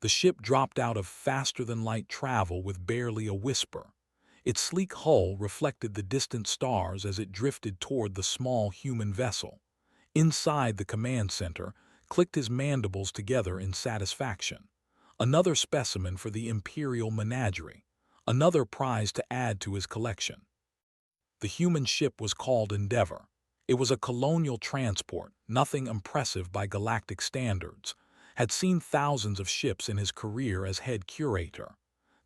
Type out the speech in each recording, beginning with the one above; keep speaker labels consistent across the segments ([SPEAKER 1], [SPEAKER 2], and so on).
[SPEAKER 1] The ship dropped out of faster-than-light travel with barely a whisper. Its sleek hull reflected the distant stars as it drifted toward the small human vessel. Inside the command center, clicked his mandibles together in satisfaction. Another specimen for the Imperial Menagerie, another prize to add to his collection. The human ship was called Endeavor. It was a colonial transport, nothing impressive by galactic standards. Had seen thousands of ships in his career as head curator.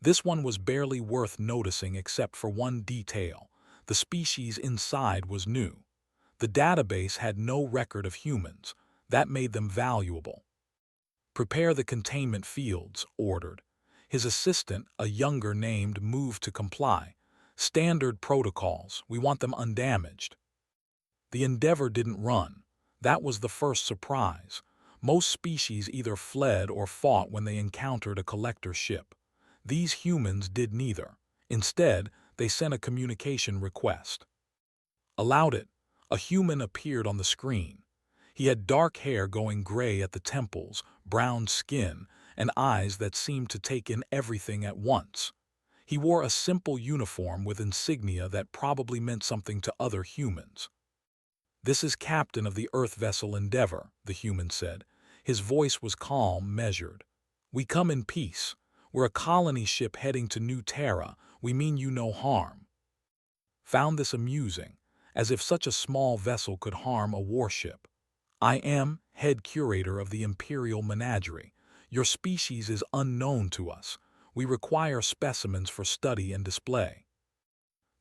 [SPEAKER 1] This one was barely worth noticing except for one detail. The species inside was new. The database had no record of humans. That made them valuable. "Prepare the containment fields," ordered. His assistant, a younger named, moved to comply. "Standard protocols. We want them undamaged." The Endeavor didn't run. That was the first surprise. Most species either fled or fought when they encountered a collector ship. These humans did neither. Instead, they sent a communication request. Allowed it. A human appeared on the screen. He had dark hair going gray at the temples, brown skin, and eyes that seemed to take in everything at once. He wore a simple uniform with insignia that probably meant something to other humans. "This is captain of the Earth vessel Endeavor," the human said. His voice was calm, measured. "We come in peace. We're a colony ship heading to New Terra. We mean you no harm." Found this amusing, as if such a small vessel could harm a warship. "I am head curator of the Imperial Menagerie. Your species is unknown to us. We require specimens for study and display."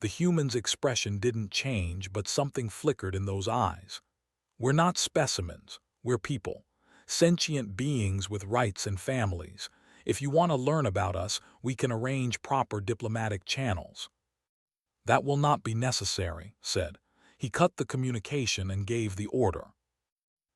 [SPEAKER 1] The human's expression didn't change, but something flickered in those eyes. "We're not specimens. We're people. Sentient beings with rights and families. If you want to learn about us, we can arrange proper diplomatic channels." "That will not be necessary," said. He cut the communication and gave the order.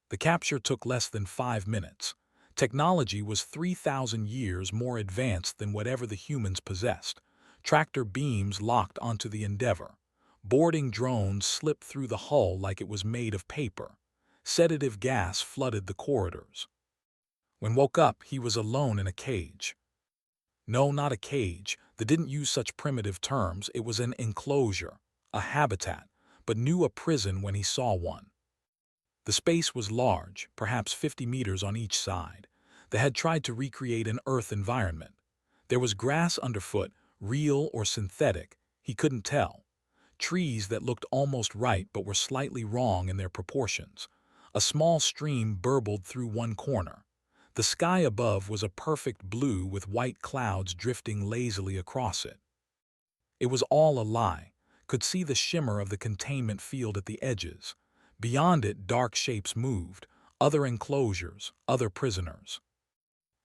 [SPEAKER 1] The capture took less than 5 minutes. Technology was 3,000 years more advanced than whatever the humans possessed. Tractor beams locked onto the Endeavor. Boarding drones slipped through the hull like it was made of paper. Sedative gas flooded the corridors. When woke up, he was alone in a cage. No, not a cage. They didn't use such primitive terms. It was an enclosure, a habitat, but knew a prison when he saw one. The space was large, perhaps 50 meters on each side. They had tried to recreate an Earth environment. There was grass underfoot, real or synthetic, he couldn't tell. Trees that looked almost right but were slightly wrong in their proportions. A small stream burbled through one corner. The sky above was a perfect blue with white clouds drifting lazily across it. It was all a lie. Could see the shimmer of the containment field at the edges. Beyond it, dark shapes moved, other enclosures, other prisoners.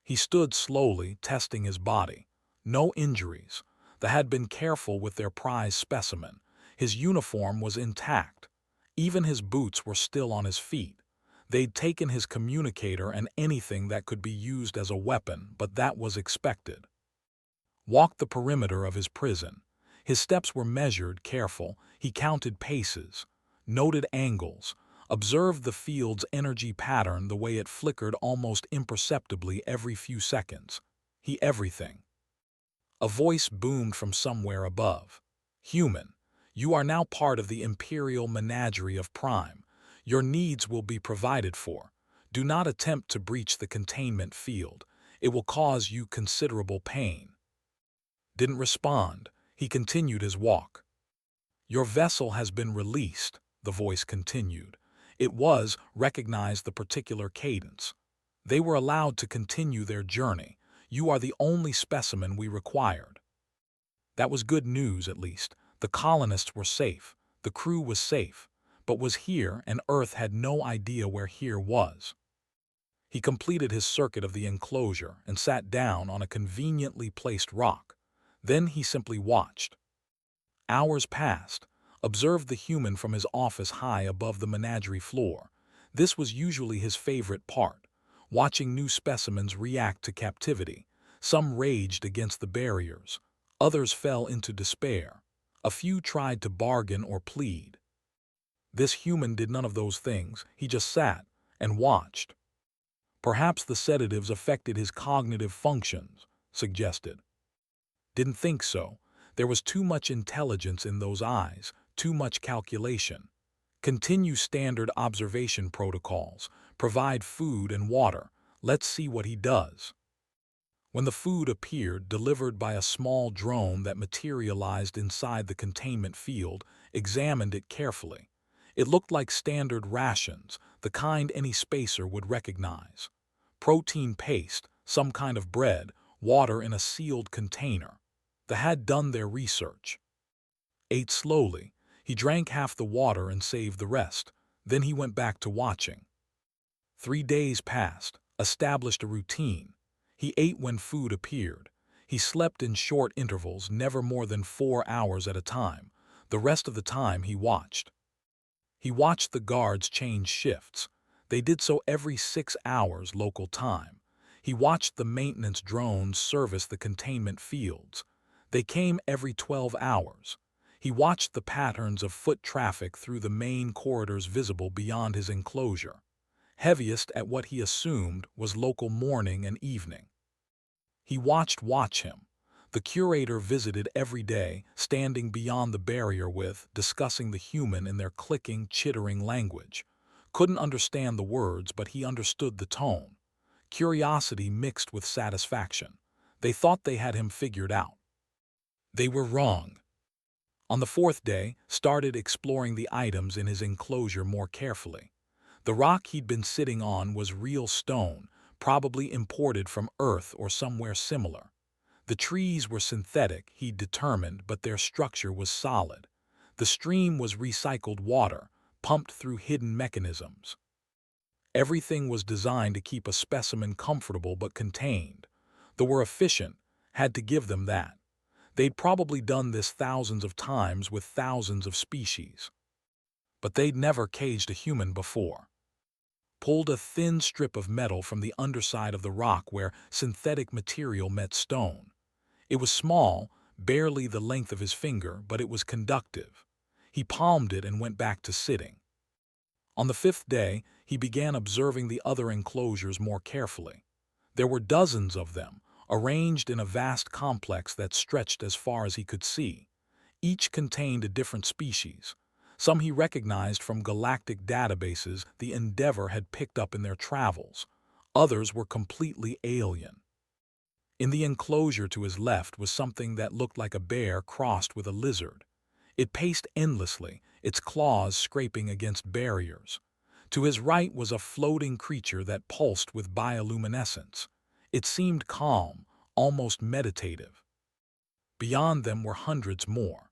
[SPEAKER 1] He stood slowly, testing his body. No injuries. They had been careful with their prize specimen. His uniform was intact. Even his boots were still on his feet. They'd taken his communicator and anything that could be used as a weapon, but that was expected. Walked the perimeter of his prison. His steps were measured, careful. He counted paces, noted angles, observed the field's energy pattern, the way it flickered almost imperceptibly every few seconds. Everything. A voice boomed from somewhere above. "Human, you are now part of the Imperial Menagerie of Prime. Your needs will be provided for. Do not attempt to breach the containment field. It will cause you considerable pain." Didn't respond. He continued his walk. "Your vessel has been released," the voice continued. It recognized the particular cadence. "They were allowed to continue their journey. You are the only specimen we required." That was good news, at least. The colonists were safe. The crew was safe. But was here, and Earth had no idea where here was. He completed his circuit of the enclosure and sat down on a conveniently placed rock. Then he simply watched. Hours passed. Observed the human from his office high above the menagerie floor. This was usually his favorite part, watching new specimens react to captivity. Some raged against the barriers. Others fell into despair. A few tried to bargain or plead. This human did none of those things. He just sat and watched. Perhaps the sedatives affected his cognitive functions, suggested. Didn't think so. There was too much intelligence in those eyes, too much calculation. Continue standard observation protocols, provide food and water. Let's see what he does. When the food appeared, delivered by a small drone that materialized inside the containment field, examined it carefully. It looked like standard rations, the kind any spacer would recognize. Protein paste, some kind of bread, water in a sealed container. They had done their research. Ate slowly. He drank half the water and saved the rest. Then he went back to watching. 3 days passed, established a routine. He ate when food appeared. He slept in short intervals, never more than 4 hours at a time. The rest of the time he watched. He watched the guards change shifts. They did so every 6 hours local time. He watched the maintenance drones service the containment fields. They came every 12 hours. He watched the patterns of foot traffic through the main corridors visible beyond his enclosure. Heaviest at what he assumed was local morning and evening. He watched him. The curator visited every day, standing beyond the barrier discussing the human in their clicking, chittering language. Couldn't understand the words, but he understood the tone. Curiosity mixed with satisfaction. They thought they had him figured out. They were wrong. On the 4th day, started exploring the items in his enclosure more carefully. The rock he'd been sitting on was real stone, probably imported from Earth or somewhere similar. The trees were synthetic, he'd determined, but their structure was solid. The stream was recycled water, pumped through hidden mechanisms. Everything was designed to keep a specimen comfortable but contained. They were efficient, had to give them that. They'd probably done this thousands of times with thousands of species. But they'd never caged a human before. Pulled a thin strip of metal from the underside of the rock where synthetic material met stone. It was small, barely the length of his finger, but it was conductive. He palmed it and went back to sitting. On the 5th day, he began observing the other enclosures more carefully. There were dozens of them, arranged in a vast complex that stretched as far as he could see. Each contained a different species. Some he recognized from galactic databases the Endeavor had picked up in their travels. Others were completely alien. In the enclosure to his left was something that looked like a bear crossed with a lizard. It paced endlessly, its claws scraping against barriers. To his right was a floating creature that pulsed with bioluminescence. It seemed calm, almost meditative. Beyond them were hundreds more.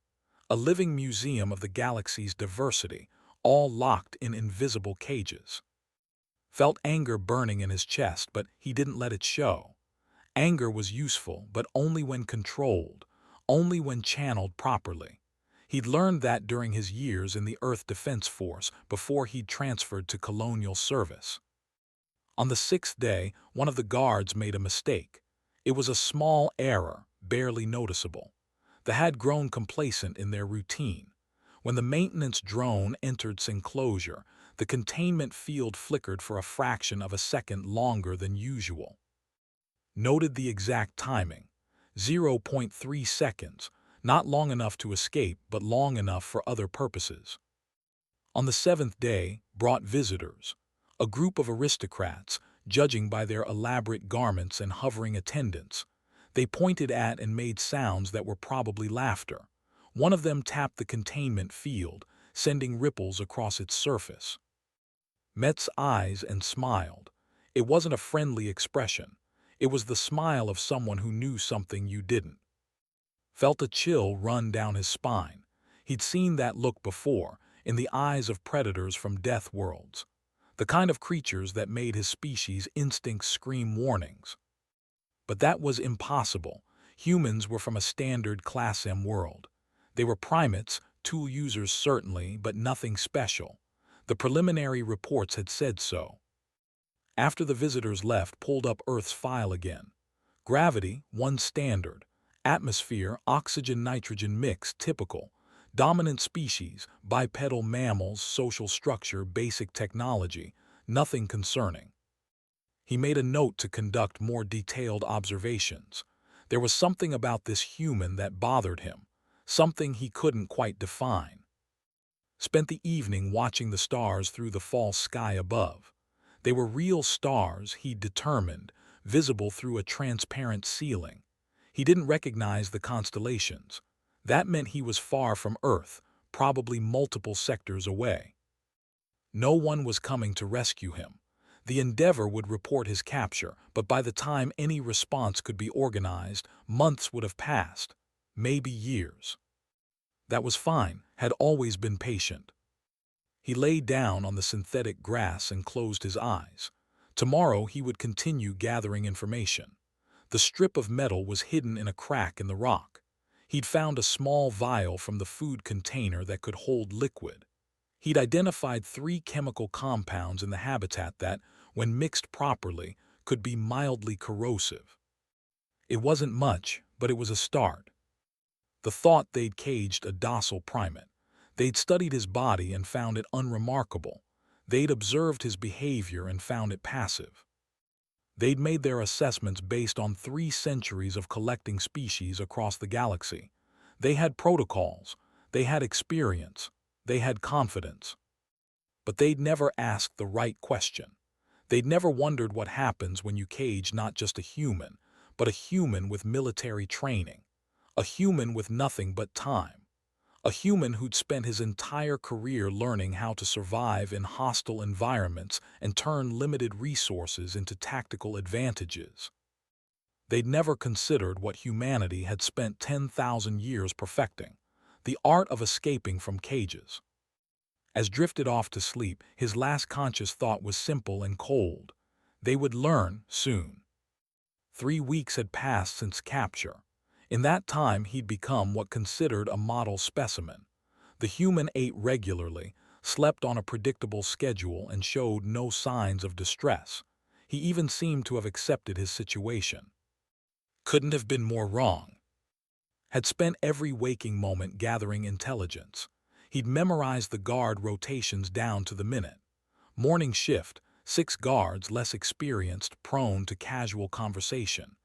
[SPEAKER 1] A living museum of the galaxy's diversity, all locked in invisible cages. Felt anger burning in his chest, but he didn't let it show. Anger was useful, but only when controlled, only when channeled properly. He'd learned that during his years in the Earth Defense Force before he'd transferred to colonial service. On the 6th day, one of the guards made a mistake. It was a small error, barely noticeable. They had grown complacent in their routine. When the maintenance drone entered its enclosure, the containment field flickered for a fraction of a second longer than usual. Noted the exact timing. 0.3 seconds, not long enough to escape, but long enough for other purposes. On the 7th day, brought visitors. A group of aristocrats, judging by their elaborate garments and hovering attendants. They pointed at and made sounds that were probably laughter. One of them tapped the containment field, sending ripples across its surface. Met's eyes and smiled. It wasn't a friendly expression. It was the smile of someone who knew something you didn't. Felt a chill run down his spine. He'd seen that look before, in the eyes of predators from death worlds. The kind of creatures that made his species' instincts scream warnings. But that was impossible. Humans were from a standard Class M world. They were primates, tool users certainly, but nothing special. The preliminary reports had said so. After the visitors left, pulled up Earth's file again. Gravity, 1 standard. Atmosphere, oxygen-nitrogen mix, typical. Dominant species, bipedal mammals, social structure, basic technology. Nothing concerning. He made a note to conduct more detailed observations. There was something about this human that bothered him, something he couldn't quite define. Spent the evening watching the stars through the false sky above. They were real stars, he determined, visible through a transparent ceiling. He didn't recognize the constellations. That meant he was far from Earth, probably multiple sectors away. No one was coming to rescue him. The Endeavor would report his capture, but by the time any response could be organized, months would have passed, maybe years. That was fine, had always been patient. He lay down on the synthetic grass and closed his eyes. Tomorrow he would continue gathering information. The strip of metal was hidden in a crack in the rock. He'd found a small vial from the food container that could hold liquid. He'd identified 3 chemical compounds in the habitat that, when mixed properly, could be mildly corrosive. It wasn't much, but it was a start. The thought they'd caged a docile primate. They'd studied his body and found it unremarkable. They'd observed his behavior and found it passive. They'd made their assessments based on 3 centuries of collecting species across the galaxy. They had protocols, they had experience, they had confidence. But they'd never asked the right question. They'd never wondered what happens when you cage not just a human, but a human with military training, a human with nothing but time, a human who'd spent his entire career learning how to survive in hostile environments and turn limited resources into tactical advantages. They'd never considered what humanity had spent 10,000 years perfecting, the art of escaping from cages. As drifted off to sleep, his last conscious thought was simple and cold. They would learn soon. 3 weeks had passed since capture. In that time he'd become what considered a model specimen. The human ate regularly, slept on a predictable schedule, and showed no signs of distress. He even seemed to have accepted his situation. Couldn't have been more wrong. Had spent every waking moment gathering intelligence. He'd memorized the guard rotations down to the minute. Morning shift, 6 guards less experienced, prone to casual conversation.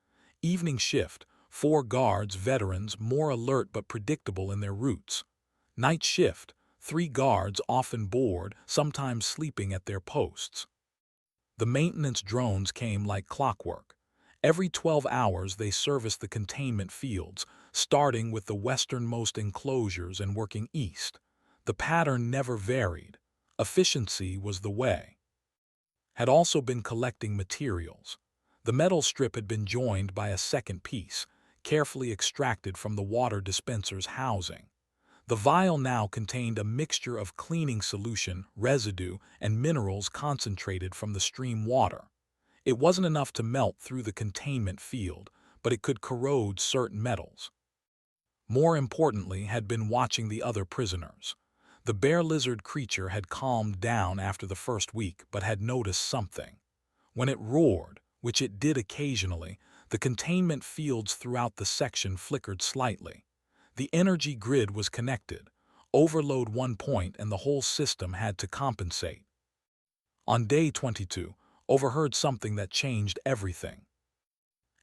[SPEAKER 1] Evening shift, 4 guards veterans more alert but predictable in their routes. Night shift, 3 guards often bored, sometimes sleeping at their posts. The maintenance drones came like clockwork. Every 12 hours they serviced the containment fields, starting with the westernmost enclosures and working east. The pattern never varied. Efficiency was the way. Had also been collecting materials. The metal strip had been joined by a second piece, carefully extracted from the water dispenser's housing. The vial now contained a mixture of cleaning solution, residue, and minerals concentrated from the stream water. It wasn't enough to melt through the containment field, but it could corrode certain metals. More importantly had been watching the other prisoners. The bear lizard creature had calmed down after the first week, but had noticed something. When it roared, which it did occasionally, the containment fields throughout the section flickered slightly. The energy grid was connected. Overload one point and the whole system had to compensate. On day 22, overheard something that changed everything.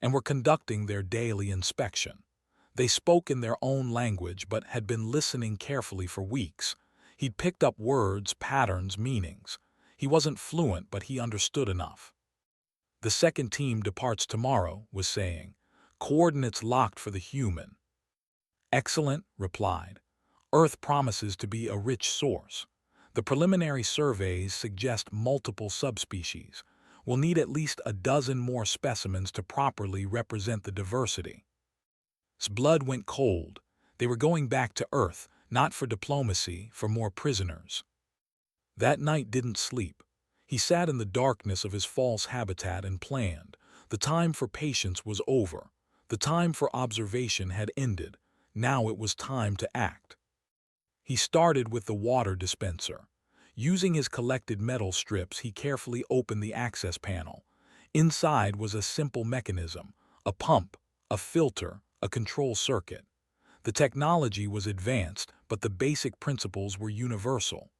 [SPEAKER 1] And were conducting their daily inspection. They spoke in their own language but had been listening carefully for weeks. He'd picked up words, patterns, meanings. He wasn't fluent, but he understood enough. The second team departs tomorrow, was saying. Coordinates locked for the human. Excellent, replied. Earth promises to be a rich source. The preliminary surveys suggest multiple subspecies. We'll need at least a dozen more specimens to properly represent the diversity. His blood went cold. They were going back to Earth, not for diplomacy, for more prisoners. That night didn't sleep. He sat in the darkness of his false habitat and planned. The time for patience was over. The time for observation had ended. Now it was time to act. He started with the water dispenser. Using his collected metal strips, he carefully opened the access panel. Inside was a simple mechanism, a pump, a filter, a control circuit. The technology was advanced, but the basic principles were universal.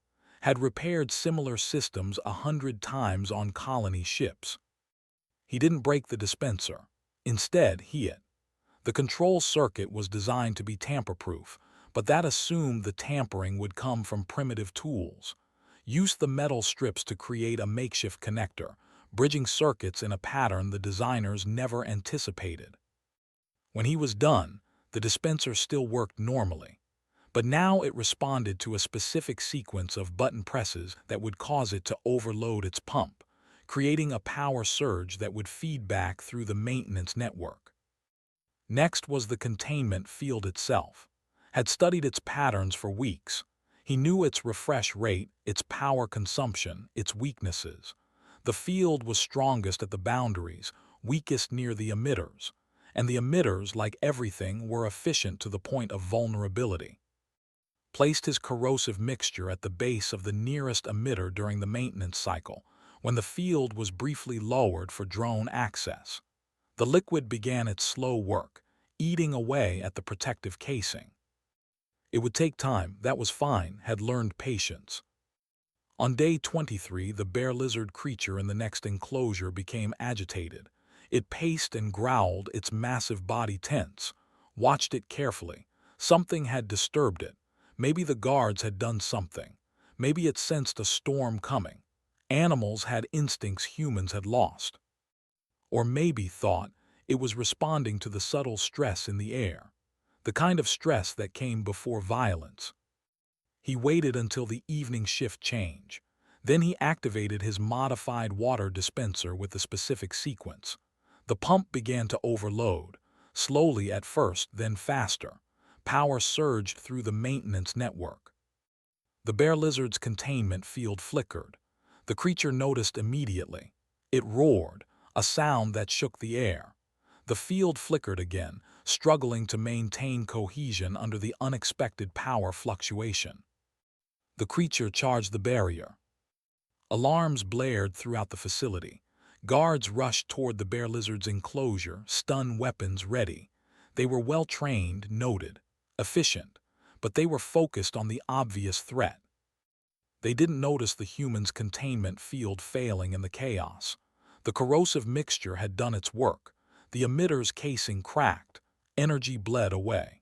[SPEAKER 1] Had repaired similar systems 100 times on colony ships. He didn't break the dispenser. Instead, the control circuit was designed to be tamper-proof, but that assumed the tampering would come from primitive tools. Used the metal strips to create a makeshift connector, bridging circuits in a pattern the designers never anticipated. When he was done, the dispenser still worked normally, but now it responded to a specific sequence of button presses that would cause it to overload its pump, creating a power surge that would feed back through the maintenance network. Next was the containment field itself. Had studied its patterns for weeks. He knew its refresh rate, its power consumption, its weaknesses. The field was strongest at the boundaries, weakest near the emitters, and the emitters, like everything, were efficient to the point of vulnerability. Placed his corrosive mixture at the base of the nearest emitter during the maintenance cycle, when the field was briefly lowered for drone access. The liquid began its slow work, eating away at the protective casing. It would take time, that was fine, had learned patience. On day 23, the bear lizard creature in the next enclosure became agitated. It paced and growled, its massive body tense. Watched it carefully. Something had disturbed it. Maybe the guards had done something. Maybe it sensed a storm coming. Animals had instincts humans had lost. Or maybe thought it was responding to the subtle stress in the air, the kind of stress that came before violence. He waited until the evening shift change. Then he activated his modified water dispenser with a specific sequence. The pump began to overload, slowly at first, then faster. Power surged through the maintenance network. The bear lizard's containment field flickered. The creature noticed immediately. It roared, a sound that shook the air. The field flickered again, struggling to maintain cohesion under the unexpected power fluctuation. The creature charged the barrier. Alarms blared throughout the facility. Guards rushed toward the bear lizard's enclosure, stun weapons ready. They were well-trained, noted, efficient, but they were focused on the obvious threat. They didn't notice the human's containment field failing in the chaos. The corrosive mixture had done its work. The emitter's casing cracked. Energy bled away.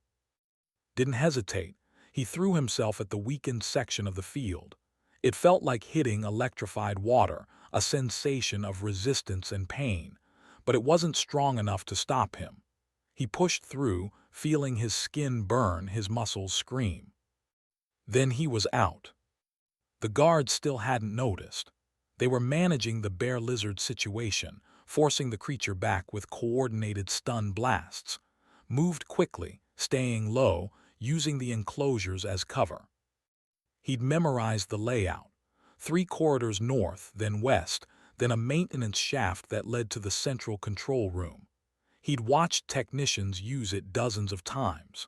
[SPEAKER 1] Didn't hesitate. He threw himself at the weakened section of the field. It felt like hitting electrified water, a sensation of resistance and pain, but it wasn't strong enough to stop him. He pushed through, feeling his skin burn, his muscles scream. Then he was out. The guards still hadn't noticed. They were managing the bear lizard situation, forcing the creature back with coordinated stun blasts. Moved quickly, staying low, using the enclosures as cover. He'd memorized the layout. 3 corridors north, then west, then a maintenance shaft that led to the central control room. He'd watched technicians use it dozens of times.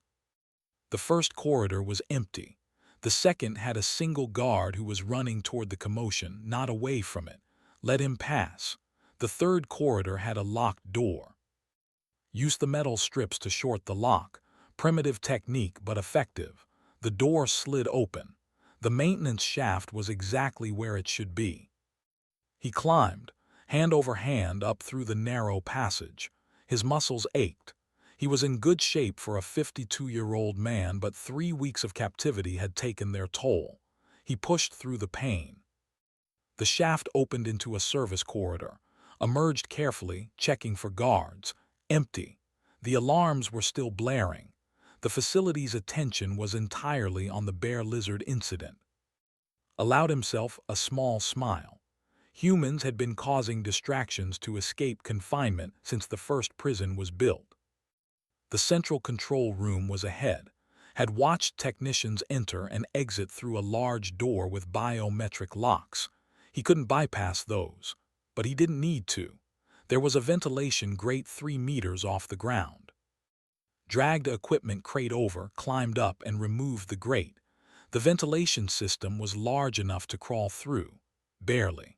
[SPEAKER 1] The first corridor was empty. The second had a single guard who was running toward the commotion, not away from it. Let him pass. The third corridor had a locked door. Used the metal strips to short the lock. Primitive technique, but effective. The door slid open. The maintenance shaft was exactly where it should be. He climbed, hand over hand, up through the narrow passage. His muscles ached. He was in good shape for a 52-year-old man, but 3 weeks of captivity had taken their toll. He pushed through the pain. The shaft opened into a service corridor. Emerged carefully, checking for guards. Empty. The alarms were still blaring. The facility's attention was entirely on the bear lizard incident. Allowed himself a small smile. Humans had been causing distractions to escape confinement since the first prison was built. The central control room was ahead. Had watched technicians enter and exit through a large door with biometric locks. He couldn't bypass those, but he didn't need to. There was a ventilation grate 3 meters off the ground. Dragged a equipment crate over, climbed up, and removed the grate. The ventilation system was large enough to crawl through, barely.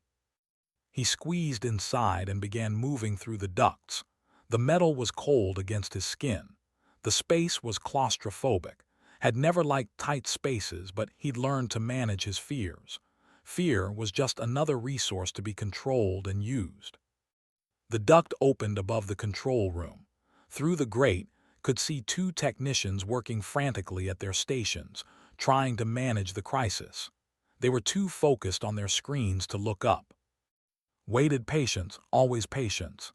[SPEAKER 1] He squeezed inside and began moving through the ducts. The metal was cold against his skin. The space was claustrophobic. Had never liked tight spaces, but he'd learned to manage his fears. Fear was just another resource to be controlled and used. The duct opened above the control room. Through the grate, could see two technicians working frantically at their stations, trying to manage the crisis. They were too focused on their screens to look up. Waited patience, always patience.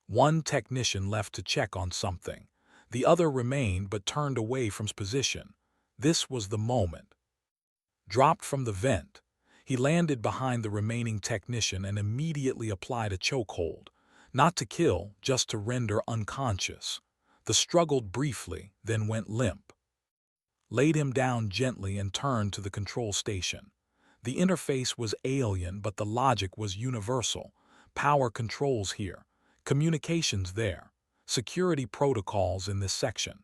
[SPEAKER 1] One technician left to check on something. The other remained but turned away from his position. This was the moment. Dropped from the vent, he landed behind the remaining technician and immediately applied a chokehold. Not to kill, just to render unconscious. The struggled briefly, then went limp. Laid him down gently and turned to the control station. The interface was alien, but the logic was universal. Power controls here, communications there, security protocols in this section.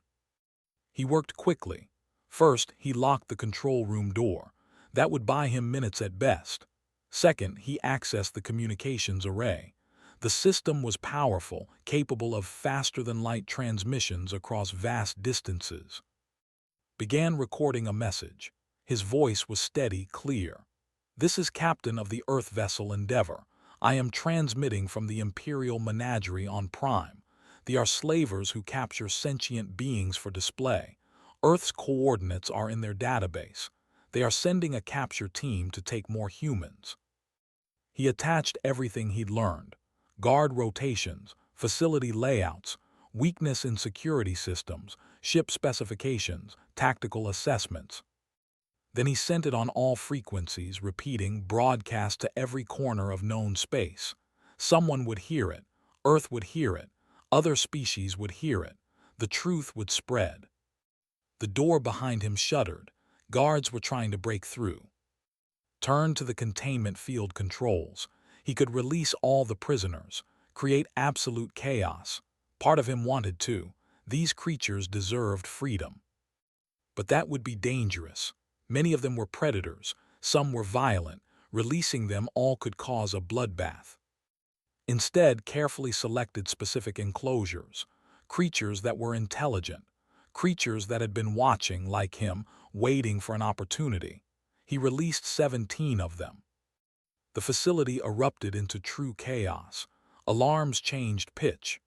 [SPEAKER 1] He worked quickly. First, he locked the control room door. That would buy him minutes at best. Second, he accessed the communications array. The system was powerful, capable of faster-than-light transmissions across vast distances. Began recording a message. His voice was steady, clear. "This is Captain of the Earth vessel Endeavor. I am transmitting from the Imperial Menagerie on Prime. They are slavers who capture sentient beings for display. Earth's coordinates are in their database. They are sending a capture team to take more humans." He attached everything he'd learned. Guard rotations, facility layouts, weakness in security systems, ship specifications, tactical assessments. Then he sent it on all frequencies, repeating, broadcast to every corner of known space. Someone would hear it. Earth would hear it. Other species would hear it. The truth would spread. The door behind him shuddered. Guards were trying to break through. Turned to the containment field controls. He could release all the prisoners, create absolute chaos. Part of him wanted to. These creatures deserved freedom. But that would be dangerous. Many of them were predators, some were violent. Releasing them all could cause a bloodbath. Instead, carefully selected specific enclosures, creatures that were intelligent, creatures that had been watching, like him, waiting for an opportunity. He released 17 of them. The facility erupted into true chaos. Alarms changed pitch.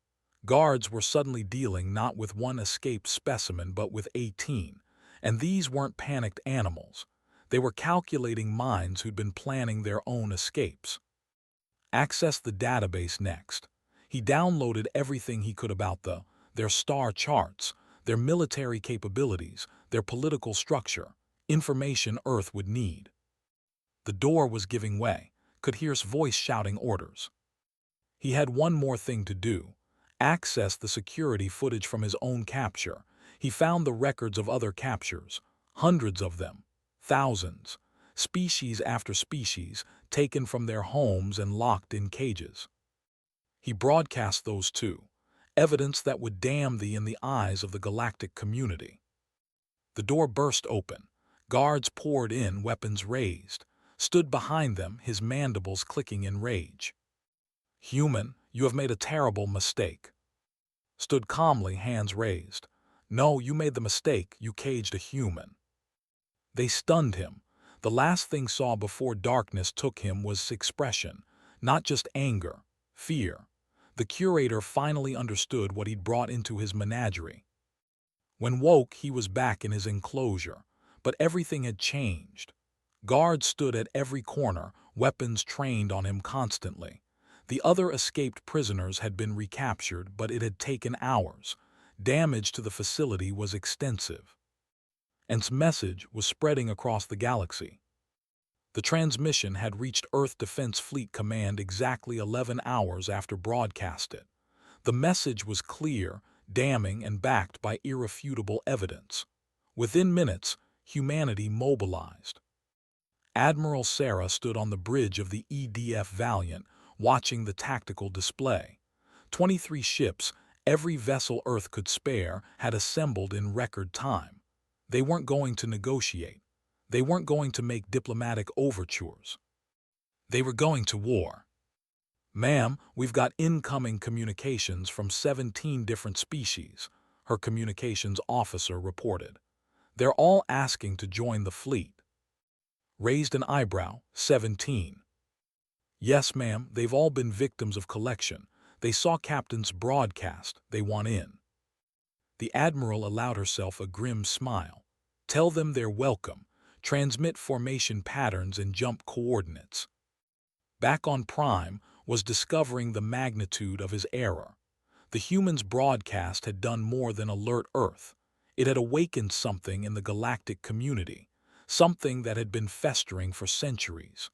[SPEAKER 1] Guards were suddenly dealing not with one escaped specimen but with 18. And these weren't panicked animals. They were calculating minds who'd been planning their own escapes. Accessed the database next. He downloaded everything he could about their star charts, their military capabilities, their political structure, information Earth would need. The door was giving way. Could hear his voice shouting orders. He had one more thing to do. Access the security footage from his own capture. He found the records of other captures, hundreds of them, thousands, species after species, taken from their homes and locked in cages. He broadcast those too, evidence that would damn thee in the eyes of the galactic community. The door burst open. Guards poured in, weapons raised. Stood behind them, his mandibles clicking in rage. "Human, you have made a terrible mistake." Stood calmly, hands raised. "No, you made the mistake, you caged a human." They stunned him. The last thing saw before darkness took him was expression, not just anger, fear. The curator finally understood what he'd brought into his menagerie. When woke, he was back in his enclosure, but everything had changed. Guards stood at every corner, weapons trained on him constantly. The other escaped prisoners had been recaptured, but it had taken hours. Damage to the facility was extensive. And its message was spreading across the galaxy. The transmission had reached Earth Defense Fleet Command exactly 11 hours after broadcasted. The message was clear, damning, and backed by irrefutable evidence. Within minutes, humanity mobilized. Admiral Sarah stood on the bridge of the EDF Valiant, watching the tactical display. 23 ships, every vessel Earth could spare, had assembled in record time. They weren't going to negotiate. They weren't going to make diplomatic overtures. They were going to war. "Ma'am, we've got incoming communications from 17 different species," her communications officer reported. "They're all asking to join the fleet." Raised an eyebrow. 17. "Yes, ma'am, they've all been victims of collection. They saw Captain's broadcast. They want in. The Admiral allowed herself a grim smile. Tell them they're welcome. Transmit formation patterns and jump coordinates. Back on Prime was discovering the magnitude of his error. The humans' broadcast had done more than alert Earth. It had awakened something in the galactic community, something that had been festering for centuries.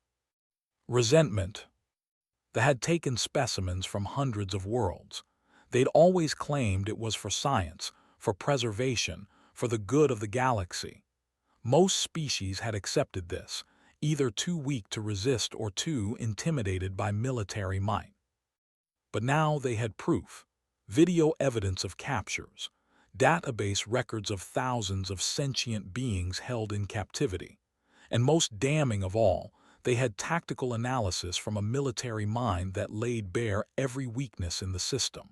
[SPEAKER 1] Resentment. They had taken specimens from hundreds of worlds. They'd always claimed it was for science, for preservation, for the good of the galaxy. Most species had accepted this, either too weak to resist or too intimidated by military might. But now they had proof, video evidence of captures, database records of thousands of sentient beings held in captivity, and most damning of all, they had tactical analysis from a military mind that laid bare every weakness in the system.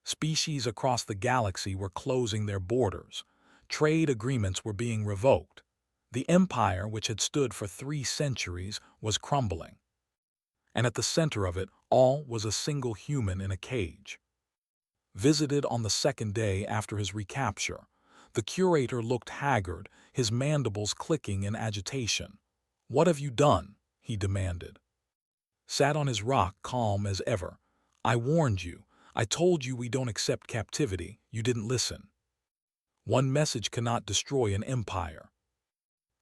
[SPEAKER 1] Species across the galaxy were closing their borders. Trade agreements were being revoked. The empire, which had stood for 3 centuries, was crumbling. And at the center of it all was a single human in a cage. Visited on the second day after his recapture, the curator looked haggard, his mandibles clicking in agitation. "What have you done?" he demanded. Sat on his rock, calm as ever. "I warned you. I told you we don't accept captivity. You didn't listen. One message cannot destroy an empire."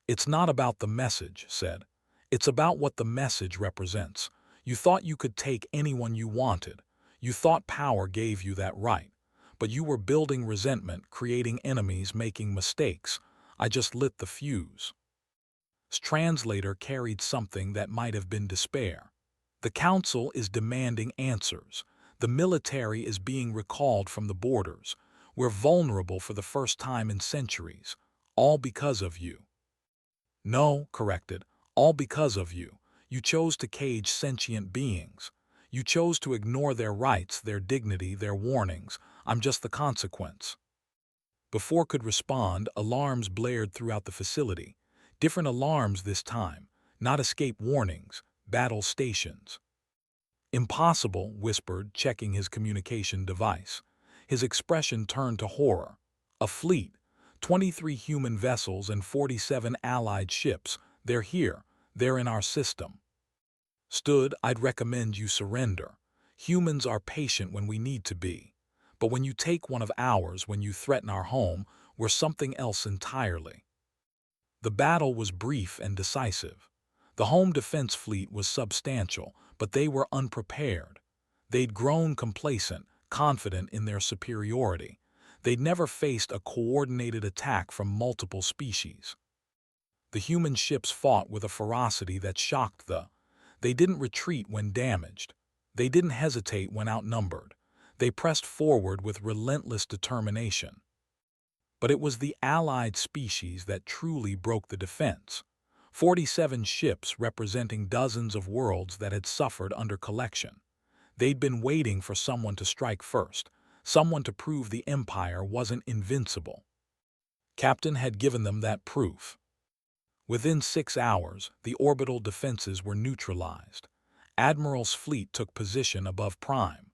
[SPEAKER 1] "It's not about the message," said. "It's about what the message represents. You thought you could take anyone you wanted. You thought power gave you that right. But you were building resentment, creating enemies, making mistakes. I just lit the fuse." His translator carried something that might have been despair. "The Council is demanding answers. The military is being recalled from the borders. We're vulnerable for the first time in centuries. All because of you." "No," corrected, "all because of you. You chose to cage sentient beings. You chose to ignore their rights, their dignity, their warnings. I'm just the consequence." Before could respond, alarms blared throughout the facility. Different alarms this time, not escape warnings, battle stations. "Impossible," whispered, checking his communication device. His expression turned to horror. "A fleet, 23 human vessels and 47 allied ships. They're here. They're in our system." Stood, "I'd recommend you surrender. Humans are patient when we need to be. But when you take one of ours, when you threaten our home, we're something else entirely." The battle was brief and decisive. The home defense fleet was substantial, but they were unprepared. They'd grown complacent, confident in their superiority. They'd never faced a coordinated attack from multiple species. The human ships fought with a ferocity that shocked the. They didn't retreat when damaged. They didn't hesitate when outnumbered. They pressed forward with relentless determination. But it was the allied species that truly broke the defense. 47 ships representing dozens of worlds that had suffered under collection. They'd been waiting for someone to strike first, someone to prove the Empire wasn't invincible. Captain had given them that proof. Within 6 hours, the orbital defenses were neutralized. Admiral's fleet took position above Prime.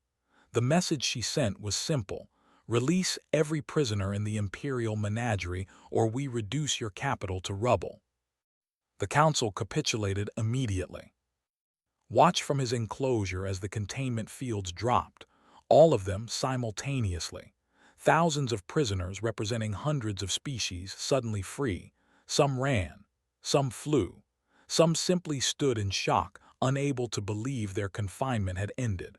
[SPEAKER 1] The message she sent was simple: release every prisoner in the Imperial menagerie, or we reduce your capital to rubble. The Council capitulated immediately. Watch from his enclosure as the containment fields dropped, all of them simultaneously. Thousands of prisoners representing hundreds of species suddenly free. Some ran, some flew, some simply stood in shock, unable to believe their confinement had ended.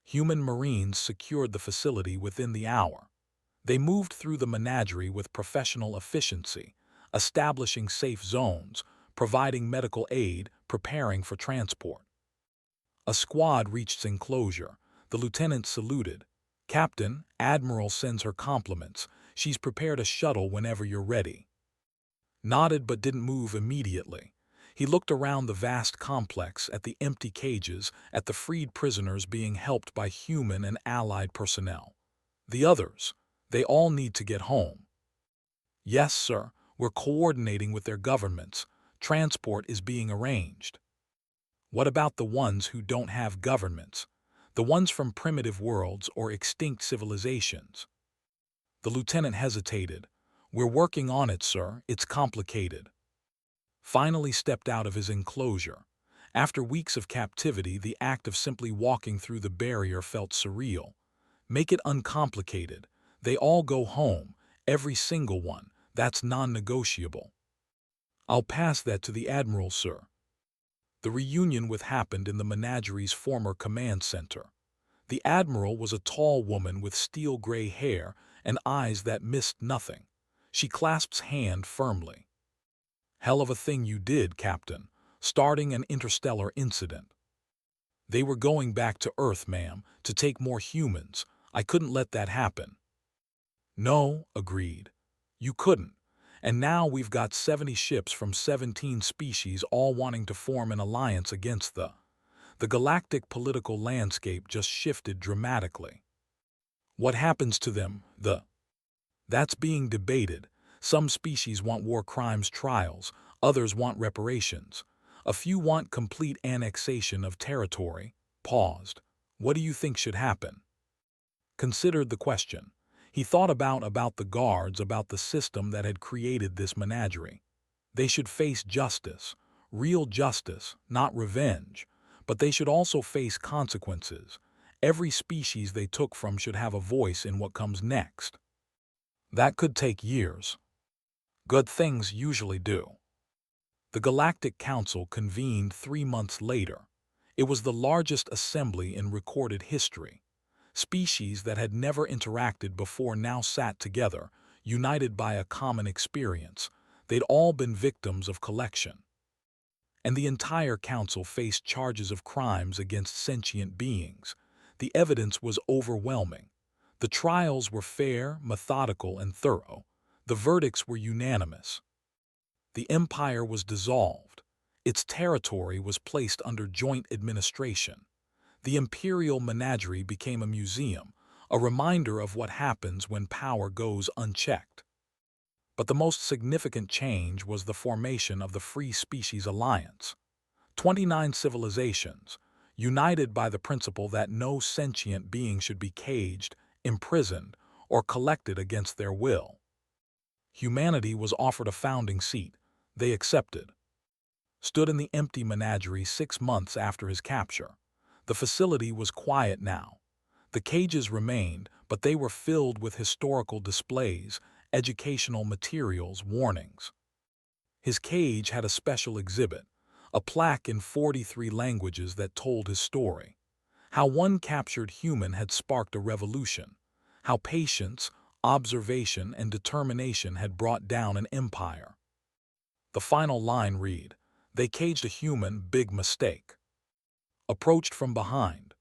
[SPEAKER 1] Human Marines secured the facility within the hour. They moved through the menagerie with professional efficiency, establishing safe zones, providing medical aid, preparing for transport. A squad reached its enclosure. The lieutenant saluted. "Captain, Admiral sends her compliments. She's prepared a shuttle whenever you're ready." Nodded but didn't move immediately. He looked around the vast complex, at the empty cages, at the freed prisoners being helped by human and allied personnel. "The others, they all need to get home." "Yes, sir. We're coordinating with their governments. Transport is being arranged." "What about the ones who don't have governments? The ones from primitive worlds or extinct civilizations. The lieutenant hesitated. "We're working on it, sir. It's complicated." Finally stepped out of his enclosure. After weeks of captivity, the act of simply walking through the barrier felt surreal. Make it uncomplicated. They all go home, every single one. That's non-negotiable. "I'll pass that to the Admiral, sir." The reunion with happened in the menagerie's former command center. The Admiral was a tall woman with steel-gray hair and eyes that missed nothing. She clasped his hand firmly. "Hell of a thing you did, Captain, starting an interstellar incident." "They were going back to Earth, ma'am, to take more humans. I couldn't let that happen." "No," agreed. "You couldn't. And now we've got 70 ships from 17 species all wanting to form an alliance against the galactic political landscape just shifted dramatically. What happens to them, That's being debated. Some species want war crimes trials, others want reparations. A few want complete annexation of territory." Paused. "What do you think should happen?" Considered the question. He thought about the guards, about the system that had created this menagerie. They should face justice, real justice, not revenge, but they should also face consequences. Every species they took from should have a voice in what comes next. That could take years. Good things usually do. The Galactic Council convened 3 months later. It was the largest assembly in recorded history. Species that had never interacted before now sat together, united by a common experience. They'd all been victims of collection. And the entire council faced charges of crimes against sentient beings. The evidence was overwhelming. The trials were fair, methodical, and thorough. The verdicts were unanimous. The empire was dissolved. Its territory was placed under joint administration. The imperial menagerie became a museum, a reminder of what happens when power goes unchecked. But the most significant change was the formation of the Free Species Alliance. 29 civilizations, united by the principle that no sentient being should be caged, imprisoned, or collected against their will. Humanity was offered a founding seat. They accepted. Stood in the empty menagerie 6 months after his capture. The facility was quiet now. The cages remained, but they were filled with historical displays, educational materials, warnings. His cage had a special exhibit, a plaque in 43 languages that told his story. How one captured human had sparked a revolution. How patience, observation, and determination had brought down an empire. The final line read, "They caged a human, big mistake." Approached from behind.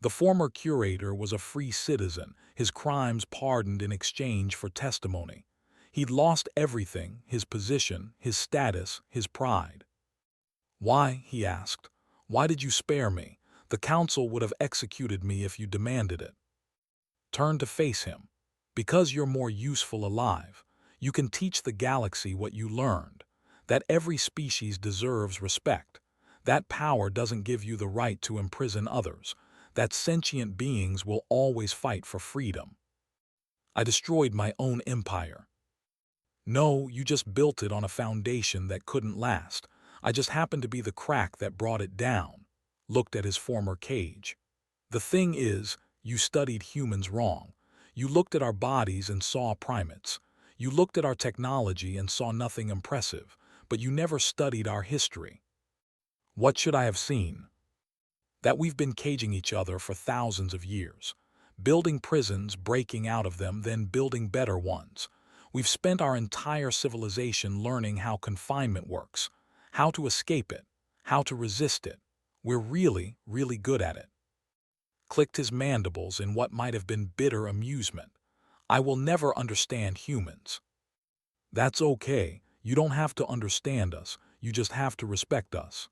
[SPEAKER 1] The former curator was a free citizen, his crimes pardoned in exchange for testimony. He'd lost everything, his position, his status, his pride. "Why?" he asked. "Why did you spare me? The council would have executed me if you demanded it." Turned to face him. "Because you're more useful alive. You can teach the galaxy what you learned. That every species deserves respect. That power doesn't give you the right to imprison others. That sentient beings will always fight for freedom. I destroyed my own empire." "No, you just built it on a foundation that couldn't last. I just happened to be the crack that brought it down." Looked at his former cage. "The thing is, you studied humans wrong. You looked at our bodies and saw primates. You looked at our technology and saw nothing impressive, but you never studied our history." "What should I have seen?" "That we've been caging each other for thousands of years. Building prisons, breaking out of them, then building better ones. We've spent our entire civilization learning how confinement works, how to escape it, how to resist it. We're really, really good at it." Clicked his mandibles in what might have been bitter amusement. "I will never understand humans." "That's okay. You don't have to understand us. You just have to respect us."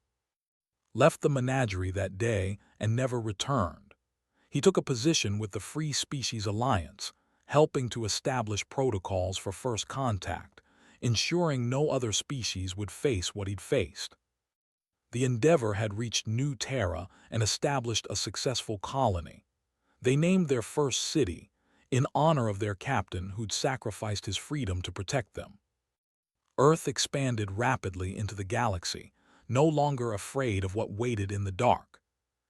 [SPEAKER 1] Left the menagerie that day and never returned. He took a position with the Free Species Alliance, helping to establish protocols for first contact, ensuring no other species would face what he'd faced. The Endeavor had reached New Terra and established a successful colony. They named their first city in honor of their captain who'd sacrificed his freedom to protect them. Earth expanded rapidly into the galaxy, no longer afraid of what waited in the dark.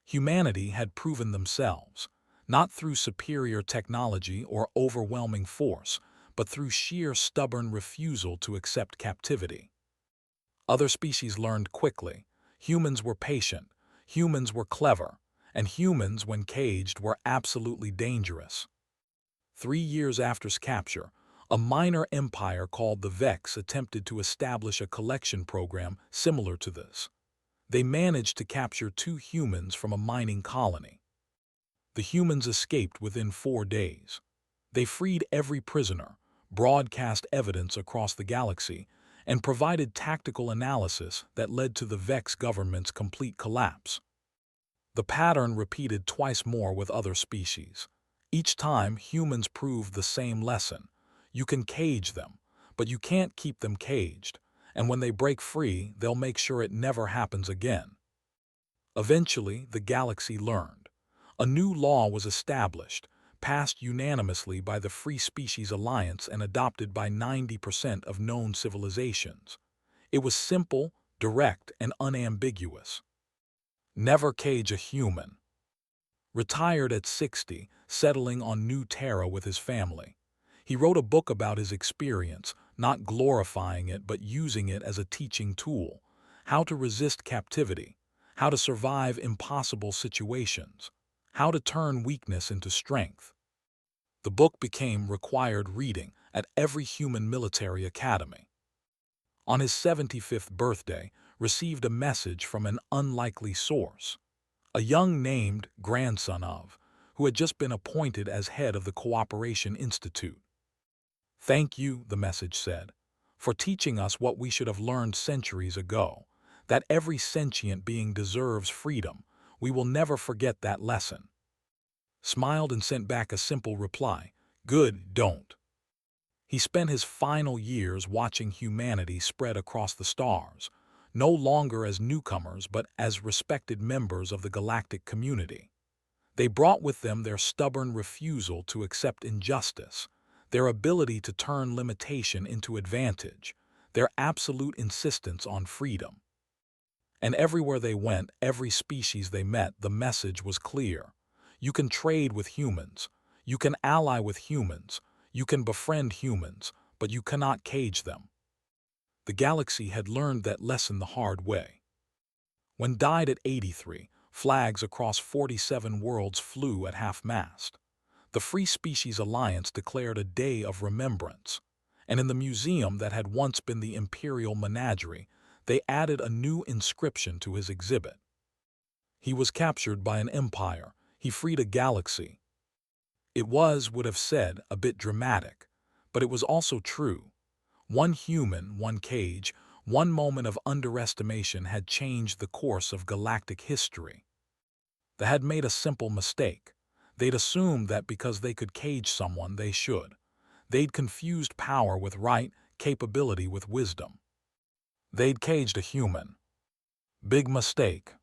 [SPEAKER 1] Humanity had proven themselves, not through superior technology or overwhelming force, but through sheer stubborn refusal to accept captivity. Other species learned quickly. Humans were patient, humans were clever, and humans, when caged, were absolutely dangerous. 3 years after capture, a minor empire called the Vex attempted to establish a collection program similar to this. They managed to capture 2 humans from a mining colony. The humans escaped within 4 days. They freed every prisoner, broadcast evidence across the galaxy, and provided tactical analysis that led to the Vex government's complete collapse. The pattern repeated twice more with other species. Each time, humans proved the same lesson. You can cage them, but you can't keep them caged, and when they break free, they'll make sure it never happens again. Eventually, the galaxy learned. A new law was established, passed unanimously by the Free Species Alliance and adopted by 90% of known civilizations. It was simple, direct, and unambiguous. Never cage a human. Retired at 60, settling on New Terra with his family. He wrote a book about his experience, not glorifying it but using it as a teaching tool. How to resist captivity, how to survive impossible situations, how to turn weakness into strength. The book became required reading at every human military academy. On his 75th birthday, received a message from an unlikely source. A young named grandson of, who had just been appointed as head of the Cooperation Institute. "Thank you," the message said, "for teaching us what we should have learned centuries ago, that every sentient being deserves freedom. We will never forget that lesson." Smiled and sent back a simple reply, "Good, don't." He spent his final years watching humanity spread across the stars, no longer as newcomers but as respected members of the galactic community. They brought with them their stubborn refusal to accept injustice, their ability to turn limitation into advantage, their absolute insistence on freedom. And everywhere they went, every species they met, the message was clear. You can trade with humans, you can ally with humans, you can befriend humans, but you cannot cage them. The galaxy had learned that lesson the hard way. When died at 83, flags across 47 worlds flew at half-mast. The Free Species Alliance declared a day of remembrance, and in the museum that had once been the Imperial Menagerie, they added a new inscription to his exhibit. He was captured by an empire. He freed a galaxy. It would have said, a bit dramatic, but it was also true. One human, one cage, one moment of underestimation had changed the course of galactic history. They had made a simple mistake. They'd assumed that because they could cage someone, they should. They'd confused power with right, capability with wisdom. They'd caged a human. Big mistake.